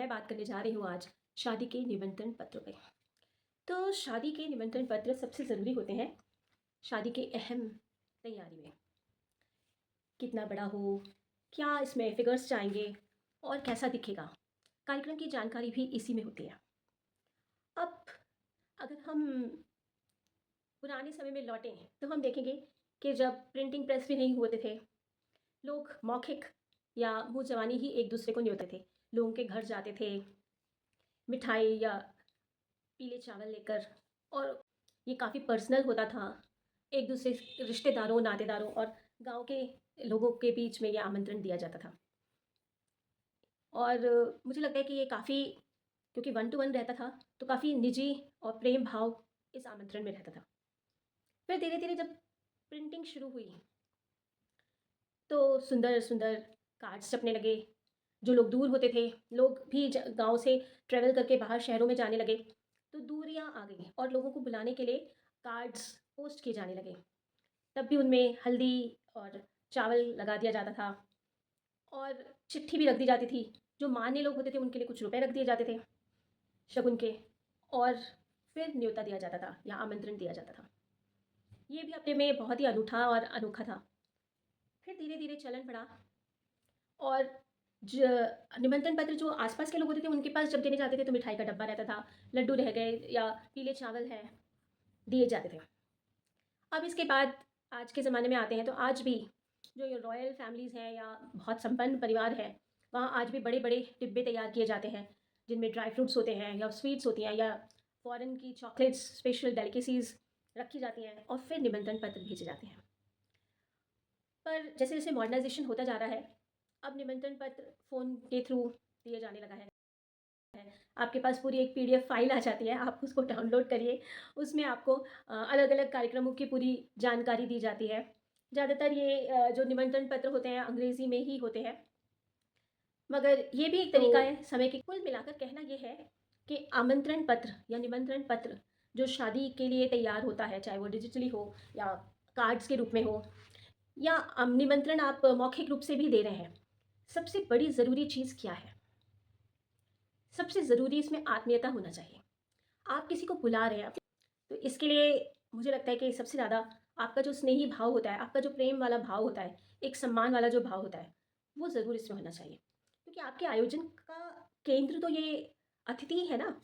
मैं बात करने जा रही हूँ आज शादी के निमंत्रण पत्र पे। तो शादी के निमंत्रण पत्र सबसे ज़रूरी होते हैं शादी के अहम तैयारी में। कितना बड़ा हो, क्या इसमें फ़िगर्स जाएँगे और कैसा दिखेगा? कार्यक्रम की जानकारी भी इसी में होती है। अब अगर हम पुराने समय में लौटें, तो हम देखेंगे कि जब प्रिंटिंग प्रेस भी नहीं होते थे, लोग मौखिक या मुँह ज़बानी ही एक-दूसरे को न्योते थे। लोगों के घर जाते थे, मिठाई या पीले चावल लेकर, और ये काफ़ी पर्सनल होता था। एक दूसरे रिश्तेदारों, नातेदारों और गाँव के लोगों के बीच में ये आमंत्रण दिया जाता था। और मुझे लगता है कि ये काफ़ी, क्योंकि वन टू वन रहता था, तो काफ़ी निजी और प्रेम भाव इस आमंत्रण में रहता था। फिर धीरे-धीरे जब प्रिंटिंग शुरू हुई, तो सुंदर-सुंदर कार्ड्स छपने लगे। जो लोग दूर होते थे, लोग भी गांव से ट्रैवल करके बाहर शहरों में जाने लगे, तो दूरियां आ गई और लोगों को बुलाने के लिए कार्ड्स पोस्ट किए जाने लगे। तब भी उनमें हल्दी और चावल लगा दिया जाता था, और चिट्ठी भी रख दी जाती थी। जो मान्य लोग होते थे उनके लिए कुछ रुपए रख दिए जाते थे शगुन के, और फिर न्योता दिया जाता था या आमंत्रण दिया जाता था। ये भी अपने में बहुत ही अनूठा और अनोखा था। फिर धीरे धीरे चलन बढ़ा, और ज निमंत्रण पत्र जो आस-पास के लोग होते थे उनके पास जब देने जाते थे तो मिठाई का डब्बा रहता था, लड्डू रह गए या पीले चावल हैं, दिए जाते थे। अब इसके बाद आज के ज़माने में आते हैं, तो आज भी जो ये रॉयल फैमिलीज़ हैं या बहुत संपन्न परिवार हैं, वहाँ आज भी बड़े-बड़े डिब्बे तैयार किए जाते हैं, जिनमें ड्राई फ्रूट्स होते हैं या स्वीट्स होती हैं या फ़ॉरेन की चॉकलेट्स, स्पेशल डेलिकेसीज़ रखी जाती हैं, और फिर निमंत्रण पत्र भेजे जाते हैं। पर जैसे-जैसे मॉडर्नाइज़ेशन होता जा रहा है, अब निमंत्रण पत्र फ़ोन के थ्रू दिए जाने लगा है। आपके पास पूरी एक पीडीएफ फ़ाइल आ जाती है, आप उसको डाउनलोड करिए, उसमें आपको अलग-अलग कार्यक्रमों की पूरी जानकारी दी जाती है। ज़्यादातर ये जो निमंत्रण पत्र होते हैं अंग्रेज़ी में ही होते हैं, मगर ये भी एक तरीका है समय के। कुल मिलाकर कहना ये है कि आमंत्रण पत्र या निमंत्रण पत्र जो शादी के लिए तैयार होता है, चाहे वो डिजिटली हो या कार्ड्स के रूप में हो, या निमंत्रण आप मौखिक रूप से भी दे रहे हैं, सबसे बड़ी ज़रूरी चीज़ क्या है? सबसे ज़रूरी इसमें आत्मीयता होना चाहिए। आप किसी को बुला रहे हैं, तो इसके लिए मुझे लगता है कि सबसे ज़्यादा आपका जो स्नेही भाव होता है, आपका जो प्रेम वाला भाव होता है, एक सम्मान वाला जो भाव होता है, वो ज़रूर इसमें होना चाहिए। क्योंकि आपके आयोजन का केंद्र तो ये अतिथि ही है ना।